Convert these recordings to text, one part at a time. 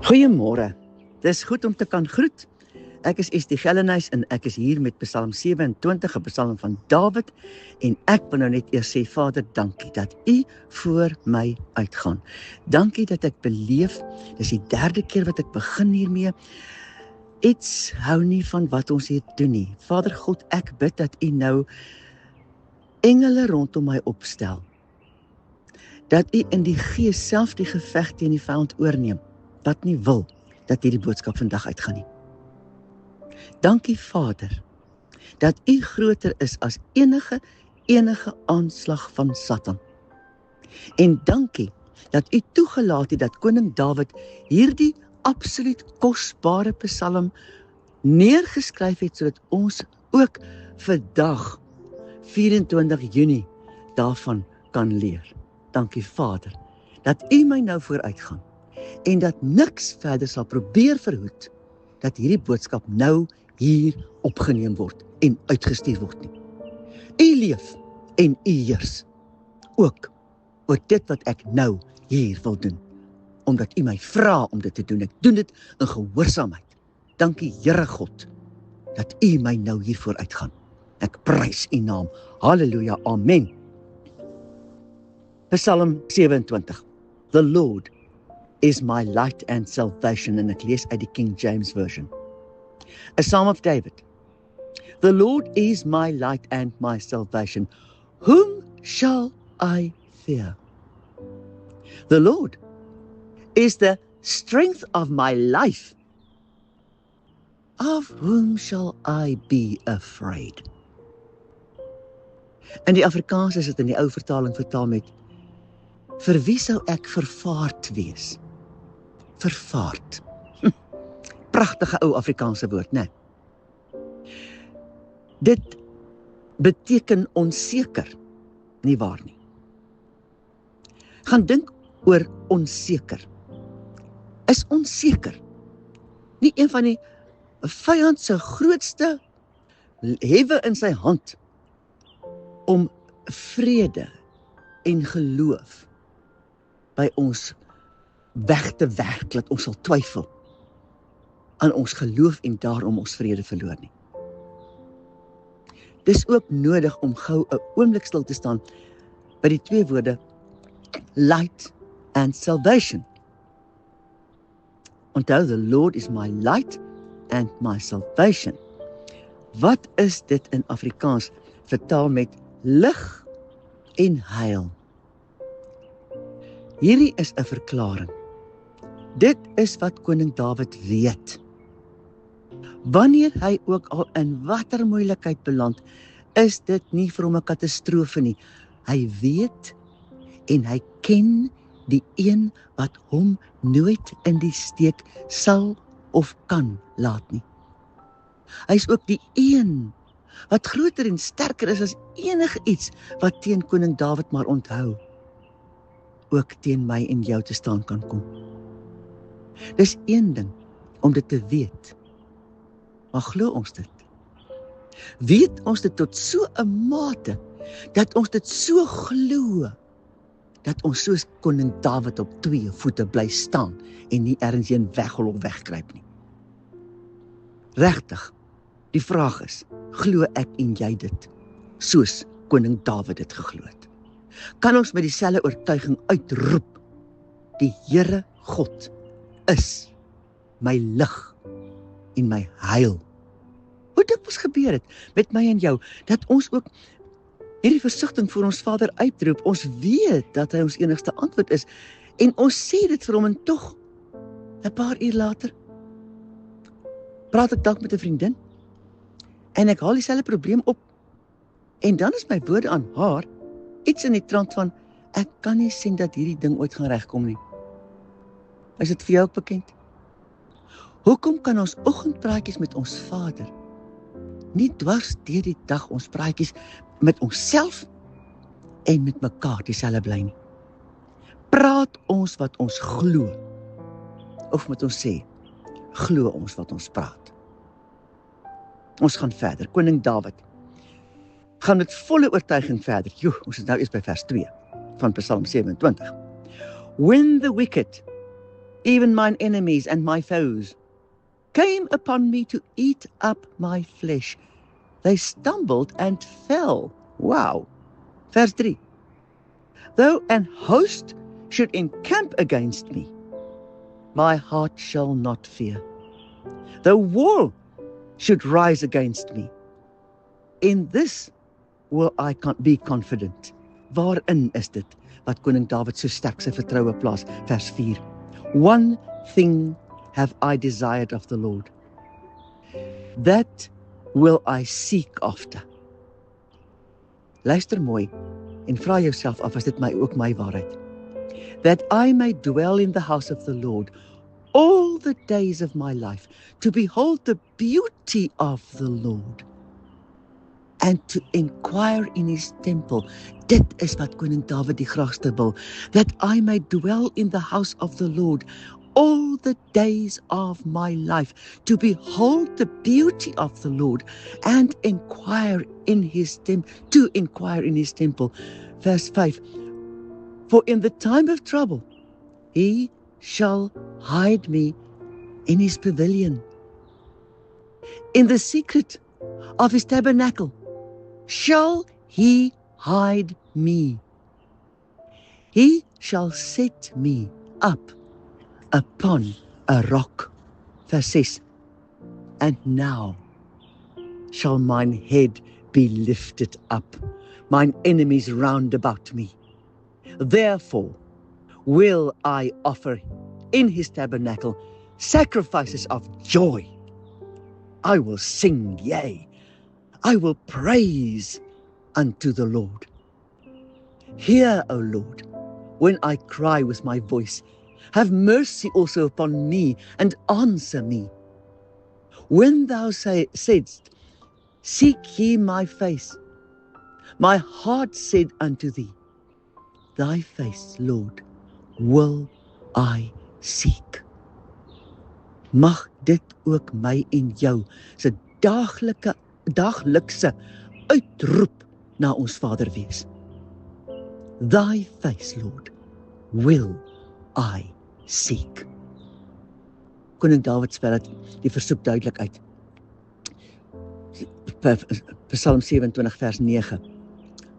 Goeiemôre, dis goed om te kan groet. Ek is Estie Gellenhuys en ek is hier met Psalm 27, 'n Psalm van Dawid, en ek wil nou net eers sê, Vader, dankie dat U voor my uitgaan. Dankie dat ek beleef, dis die 3de keer wat ek begin hiermee, iets hou nie van wat ons hier doen nie. Vader God, ek bid dat U nou engele rondom my opstel, dat U in die gees self die geveg teen die vyand oorneem, wat nie wil dat hierdie boodskap vandag uitgaan nie. Dankie Vader, dat U groter is as enige aanslag van Satan. En dankie dat U toegelaat het dat koning Dawid hierdie absoluut kosbare psalm neergeskryf het, sodat ons ook vandag 24 Junie daarvan kan leer. Dankie Vader, dat U my nou vooruitgaan en dat niks verder sal probeer verhoed dat hierdie boodskap nou hier opgeneem word en uitgestuur word nie. U leef en U heers, ook oor dit wat ek nou hier wil doen, omdat U my vra om dit te doen. Ek doen dit in gehoorsaamheid. Dankie Here God, dat U my nou hier vooruitgaan. Ek prys U naam. Halleluja, amen. Psalm 27. The Lord is my light and salvation, en ek lees uit die King James Version. A Psalm of David. The Lord is my light and my salvation. Whom shall I fear? The Lord is the strength of my life. Of whom shall I be afraid? In die Afrikaans is dit in die ou vertaling vertaal met: vir wie sou ek vervaard wees? Vervaard. Pragtige ou Afrikaanse woord, né? Dit beteken onseker, nie waar nie? Gaan dink oor onseker. Is onseker nie een van die vyand se grootste hewe in sy hand om vrede en geloof by ons weg te werk, dat ons sal twyfel aan ons geloof en daarom ons vrede verloor nie. Dis ook nodig om gou 'n oomblik stil te staan by die twee woorde light and salvation. Onthou, the Lord is my light and my salvation. Wat is dit in Afrikaans vertaal met lig en heil? Hierdie is 'n verklaring. Dit is wat koning Dawid weet. Wanneer hy ook al in watter moeilikheid beland, is dit nie vir hom 'n katastrofe nie. Hy weet en hy ken die een wat hom nooit in die steek sal of kan laat nie. Hy is ook die een wat groter en sterker is as enige iets wat teen koning Dawid, maar onthou, ook teen my en jou te staan kan kom. Dis een ding om dit te weet, maar glo ons dit? Weet ons dit tot so 'n mate, dat ons dit so glo, dat ons soos koning Dawid op 2 voete bly staan, en nie ergens een weghol of wegkruip nie. Regtig, die vraag is, glo ek en jy dit, soos koning Dawid dit geglo het? Kan ons met dieselfde oortuiging uitroep, die Here God is my lig en my heil? Hoe dikwels gebeur het met my en jou, dat ons ook hierdie versigtiging voor ons Vader uitroep. Ons weet dat hy ons enigste antwoord is, en ons sê dit vir hom, en tog 'n paar uur later praat ek dalk met 'n vriendin, en ek haal dieselfde probleem op, en dan is my woorde aan haar iets in die trant van: ek kan nie sien dat hierdie ding ooit gaan regkom nie. Is dit vir jou ook bekend? Hoekom kan ons oggendpraatjies met ons Vader nie dwars deur die dag ons praatjies met onsself en met mekaar dieselfde bly nie? Praat ons wat ons glo, of moet ons sê, glo ons wat ons praat? Ons gaan verder. Koning Dawid gaan met volle oortuiging verder. Ons is nou eers by vers 2 van Psalm 27. When the wicked even mine enemies and my foes, came upon me to eat up my flesh. They stumbled and fell. Wow. Vers 3. Though an host should encamp against me, my heart shall not fear. Though war should rise against me, in this will I be confident. Waarin is dit wat koning Dawid so sterk sy vertroue plaas? Vers 4. One thing have I desired of the Lord, that will I seek after. Luister mooi en vra jouself af, as dit ook my waarheid. That I may dwell in the house of the Lord all the days of my life, to behold the beauty of the Lord, and to inquire in his temple. Dit is wat koning Dawid die graagste wil. That I may dwell in the house of the Lord all the days of my life, to behold the beauty of the Lord, and inquire in his temple. Verse 5. For in the time of trouble, he shall hide me in his pavilion. In the secret of his tabernacle shall he hide me. He shall set me up upon a rock. Vers 6. And now shall mine head be lifted up, mine enemies round about me. Therefore will I offer in his tabernacle sacrifices of joy. I will sing, yea, I will praise unto the Lord. Hear, O Lord, when I cry with my voice. Have mercy also upon me, and answer me. When thou saidst, seek ye my face, my heart said unto thee, thy face, Lord, will I seek. Mag dit ook my en jou se daglikse uitroep na ons Vader wees. Thy face, Lord, will I seek. Koning Dawid spel die versoek duidelik uit. Psalm 27 vers 9.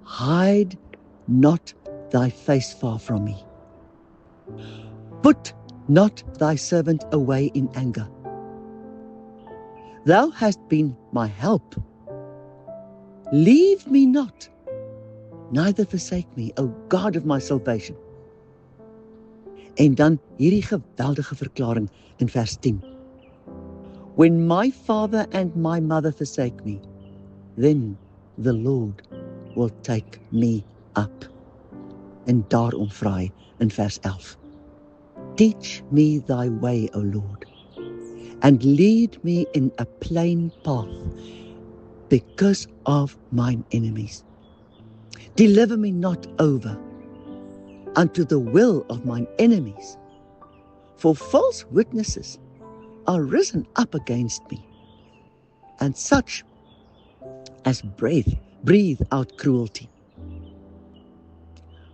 Hide not thy face far from me. Put not thy servant away in anger. Thou hast been my help. Leave me not, neither forsake me, O God of my salvation. En dan hierdie geweldige verklaring in vers 10. When my father and my mother forsake me, then the Lord will take me up. En daarom vra hy in vers 11. Teach me thy way, O Lord, and lead me in a plain path because of mine enemies. Deliver me not over unto the will of mine enemies, for false witnesses are risen up against me, and such as breathe out cruelty.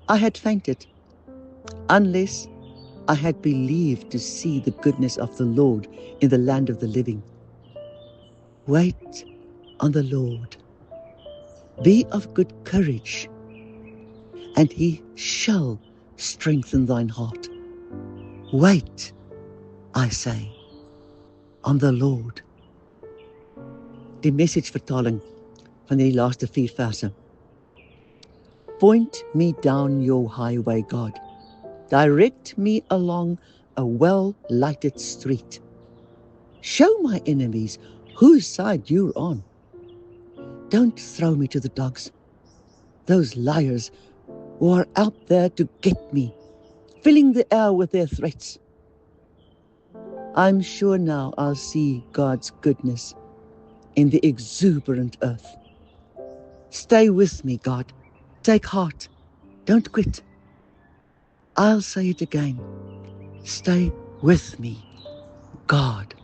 I had fainted, unless I had believed to see the goodness of the Lord in the land of the living. Wait on the Lord, be of good courage, and he shall strengthen thine heart. Wait, I say, on the Lord. Die Message vertaling van die laaste 4 verse. Point me down your highway, God. Direct me along a well-lighted street. Show my enemies whose side you're on. Don't throw me to the dogs, those liars who are out there to get me, filling the air with their threats. I'm sure now I'll see God's goodness in the exuberant earth. Stay with me, God. Take heart. Don't quit. I'll say it again. Stay with me, God.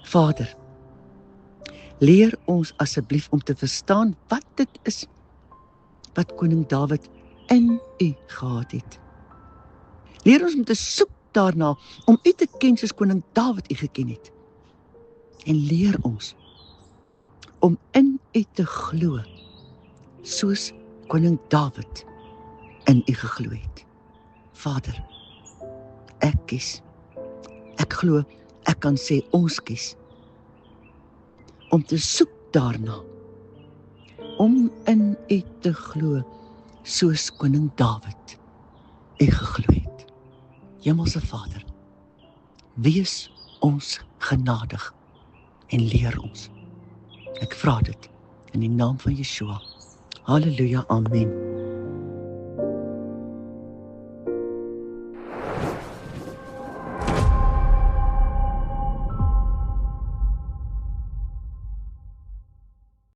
Vader, leer ons asseblief om te verstaan wat dit is wat koning Dawid in u gehad het. Leer ons om te soek daarna om U te ken soos koning Dawid U geken het. En leer ons om in U te glo, soos koning Dawid in U geglo het. Vader, ek kies. Ek glo, ek kan sê ons kies om te soek daarna, om in U te glo, soos koning Dawid U geglo het. Hemelse Vader, wees ons genadig en leer ons. Ek vra dit in die naam van Yeshua. Halleluja, amen.